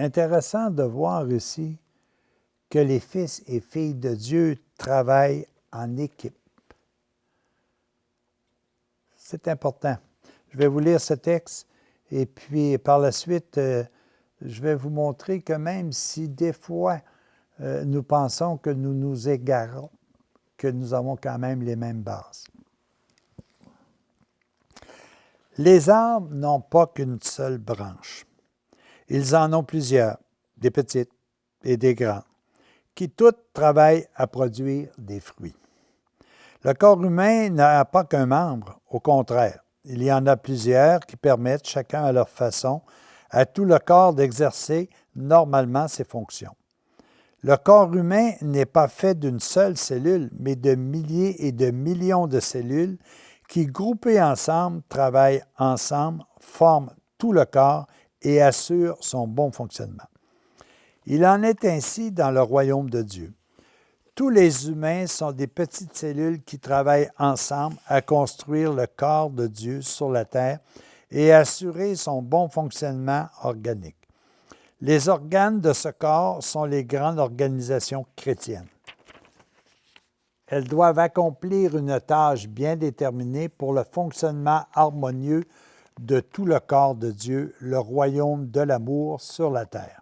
Intéressant de voir ici que les fils et filles de Dieu travaillent en équipe. C'est important. Je vais vous lire ce texte et puis par la suite, je vais vous montrer que même si des fois nous pensons que nous nous égarons, que nous avons quand même les mêmes bases. Les arbres n'ont pas qu'une seule branche. Ils en ont plusieurs, des petites et des grandes, qui toutes travaillent à produire des fruits. Le corps humain n'a pas qu'un membre, au contraire. Il y en a plusieurs qui permettent, chacun à leur façon, à tout le corps d'exercer normalement ses fonctions. Le corps humain n'est pas fait d'une seule cellule, mais de milliers et de millions de cellules qui, groupées ensemble, travaillent ensemble, forment tout le corps et assurent son bon fonctionnement. Il en est ainsi dans le royaume de Dieu. Tous les humains sont des petites cellules qui travaillent ensemble à construire le corps de Dieu sur la terre et assurer son bon fonctionnement organique. Les organes de ce corps sont les grandes organisations chrétiennes. Elles doivent accomplir une tâche bien déterminée pour le fonctionnement harmonieux de tout le corps de Dieu, le royaume de l'amour sur la terre.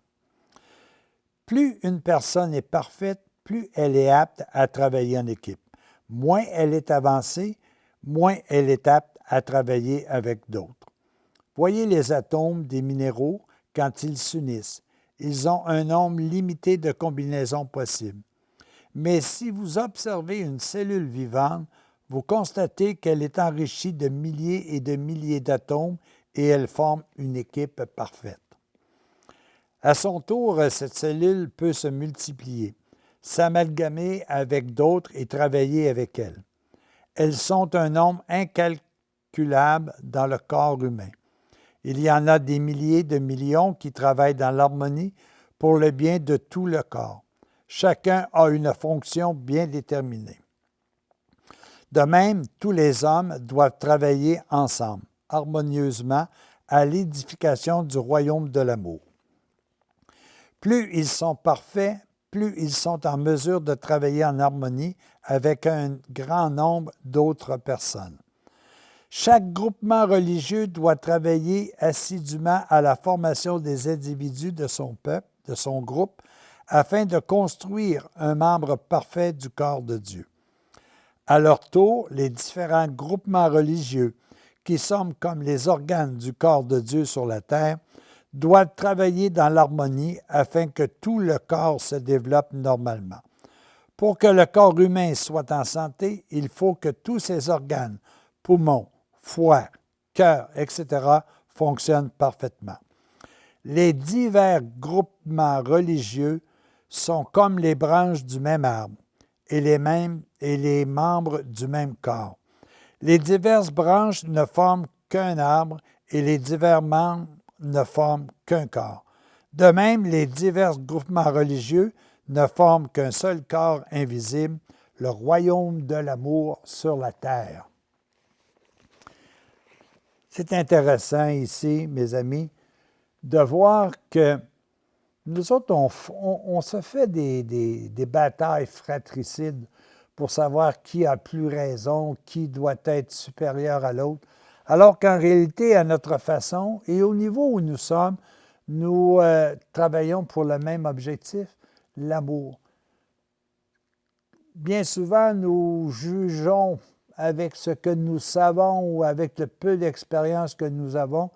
Plus une personne est parfaite, plus elle est apte à travailler en équipe. Moins elle est avancée, moins elle est apte à travailler avec d'autres. Voyez les atomes des minéraux quand ils s'unissent. Ils ont un nombre limité de combinaisons possibles. Mais si vous observez une cellule vivante, vous constatez qu'elle est enrichie de milliers et de milliers d'atomes et elle forme une équipe parfaite. À son tour, cette cellule peut se multiplier, s'amalgamer avec d'autres et travailler avec elles. Elles sont un nombre incalculable dans le corps humain. Il y en a des milliers de millions qui travaillent dans l'harmonie pour le bien de tout le corps. Chacun a une fonction bien déterminée. De même, tous les hommes doivent travailler ensemble, harmonieusement, à l'édification du royaume de l'amour. Plus ils sont parfaits, plus ils sont en mesure de travailler en harmonie avec un grand nombre d'autres personnes. Chaque groupement religieux doit travailler assidûment à la formation des individus de son peuple, de son groupe, afin de construire un membre parfait du corps de Dieu. À leur tour, les différents groupements religieux, qui sont comme les organes du corps de Dieu sur la terre, doivent travailler dans l'harmonie afin que tout le corps se développe normalement. Pour que le corps humain soit en santé, il faut que tous ses organes, poumons, foie, cœur, etc., fonctionnent parfaitement. Les divers groupements religieux sont comme les branches du même arbre et les membres du même corps. Les diverses branches ne forment qu'un arbre et les divers membres ne forment qu'un corps. De même, les divers groupements religieux ne forment qu'un seul corps invisible, le royaume de l'amour sur la terre. C'est intéressant ici, mes amis, de voir que nous autres, on se fait des batailles fratricides pour savoir qui a plus raison, qui doit être supérieur à l'autre, alors qu'en réalité, à notre façon et au niveau où nous sommes, nous travaillons pour le même objectif, l'amour. Bien souvent, nous jugeons avec ce que nous savons ou avec le peu d'expérience que nous avons,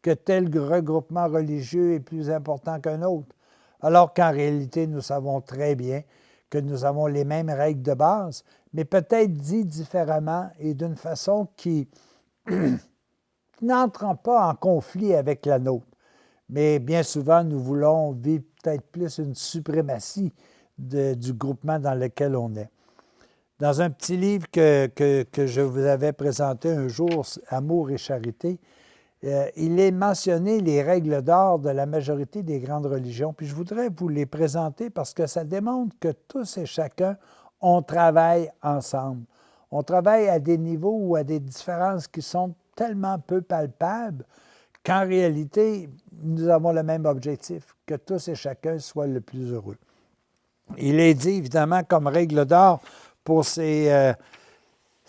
que tel regroupement religieux est plus important qu'un autre, alors qu'en réalité, nous savons très bien que nous avons les mêmes règles de base, mais peut-être dit différemment et d'une façon qui n'entre pas en conflit avec la nôtre. Mais bien souvent, nous voulons vivre peut-être plus une suprématie du groupement dans lequel on est. Dans un petit livre que je vous avais présenté un jour, Amour et charité, il est mentionné les règles d'or de la majorité des grandes religions. Puis je voudrais vous les présenter parce que ça démontre que tous et chacun, on travaille ensemble. On travaille à des niveaux ou à des différences qui sont tellement peu palpables qu'en réalité, nous avons le même objectif, que tous et chacun soient le plus heureux. Il est dit, évidemment, comme règle d'or pour ces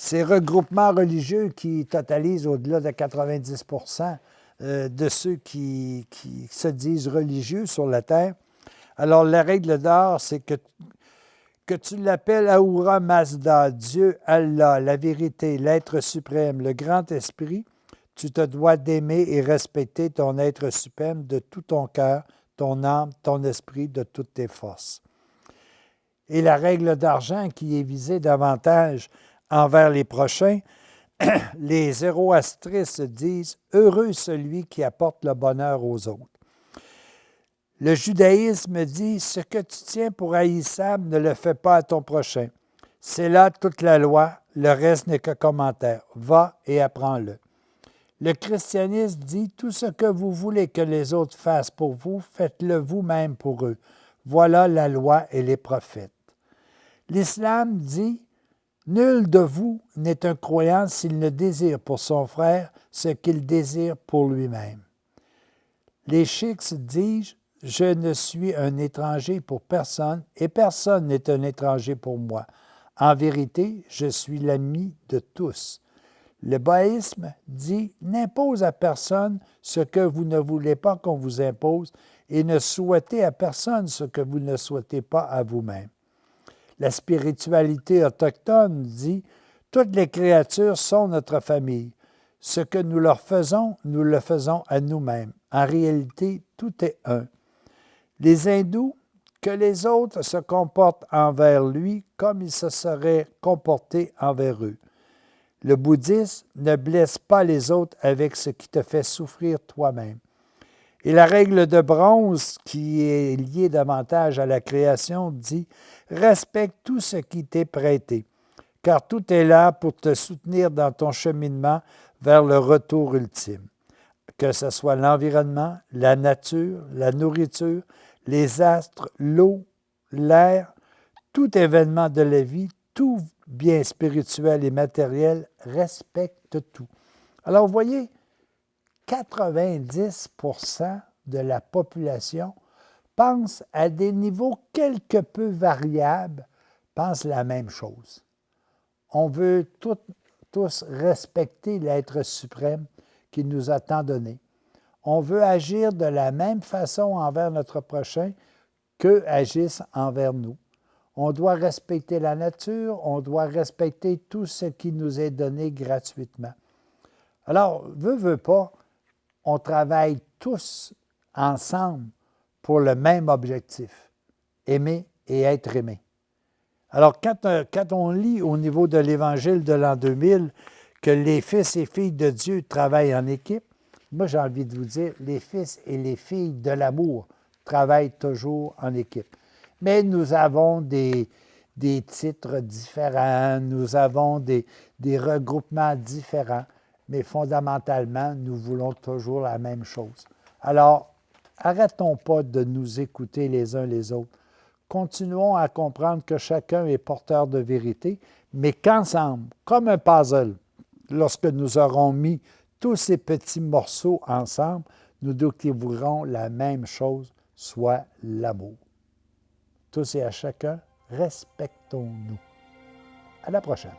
regroupements religieux qui totalisent au-delà de 90 de ceux qui se disent religieux sur la terre. Alors, la règle d'or, c'est que tu l'appelles Ahura Mazda, Dieu, Allah, la vérité, l'être suprême, le grand esprit, tu te dois d'aimer et respecter ton être suprême de tout ton cœur, ton âme, ton esprit, de toutes tes forces. Et la règle d'argent qui est visée davantage envers les prochains, les zoroastristes disent « Heureux celui qui apporte le bonheur aux autres ». Le judaïsme dit « Ce que tu tiens pour haïssable, ne le fais pas à ton prochain. C'est là toute la loi, le reste n'est que commentaire. Va et apprends-le. » Le christianisme dit « Tout ce que vous voulez que les autres fassent pour vous, faites-le vous-même pour eux. Voilà la loi et les prophètes. » L'islam dit « Nul de vous n'est un croyant s'il ne désire pour son frère ce qu'il désire pour lui-même. » Les Sikhs disent « Je ne suis un étranger pour personne et personne n'est un étranger pour moi. En vérité, je suis l'ami de tous. » Le bouddhisme dit « N'impose à personne ce que vous ne voulez pas qu'on vous impose et ne souhaitez à personne ce que vous ne souhaitez pas à vous-même. » La spiritualité autochtone dit « Toutes les créatures sont notre famille. Ce que nous leur faisons, nous le faisons à nous-mêmes. En réalité, tout est un. » Les hindous, que les autres se comportent envers lui comme ils se seraient comportés envers eux. Le bouddhisme ne blesse pas les autres avec ce qui te fait souffrir toi-même. Et la règle de bronze, qui est liée davantage à la création, dit « Respecte tout ce qui t'est prêté, car tout est là pour te soutenir dans ton cheminement vers le retour ultime. » Que ce soit l'environnement, la nature, la nourriture, les astres, l'eau, l'air, tout événement de la vie, tout bien spirituel et matériel, respecte tout. Alors, vous voyez, 90 de la population pense à des niveaux quelque peu variables, pense la même chose. On veut tous respecter l'être suprême qui nous a tant donné. On veut agir de la même façon envers notre prochain qu'eux agissent envers nous. On doit respecter la nature, on doit respecter tout ce qui nous est donné gratuitement. Alors, veut pas, on travaille tous ensemble pour le même objectif, aimer et être aimé. Alors, quand on lit au niveau de l'Évangile de l'an 2000 que les fils et filles de Dieu travaillent en équipe, moi, j'ai envie de vous dire, les fils et les filles de l'amour travaillent toujours en équipe. Mais nous avons des titres différents, nous avons des regroupements différents, mais fondamentalement, nous voulons toujours la même chose. Alors, arrêtons pas de nous écouter les uns les autres. Continuons à comprendre que chacun est porteur de vérité, mais qu'ensemble, comme un puzzle, lorsque nous aurons mis tous ces petits morceaux ensemble, nous découvrirons la même chose, soit l'amour. Tous et à chacun, respectons-nous. À la prochaine.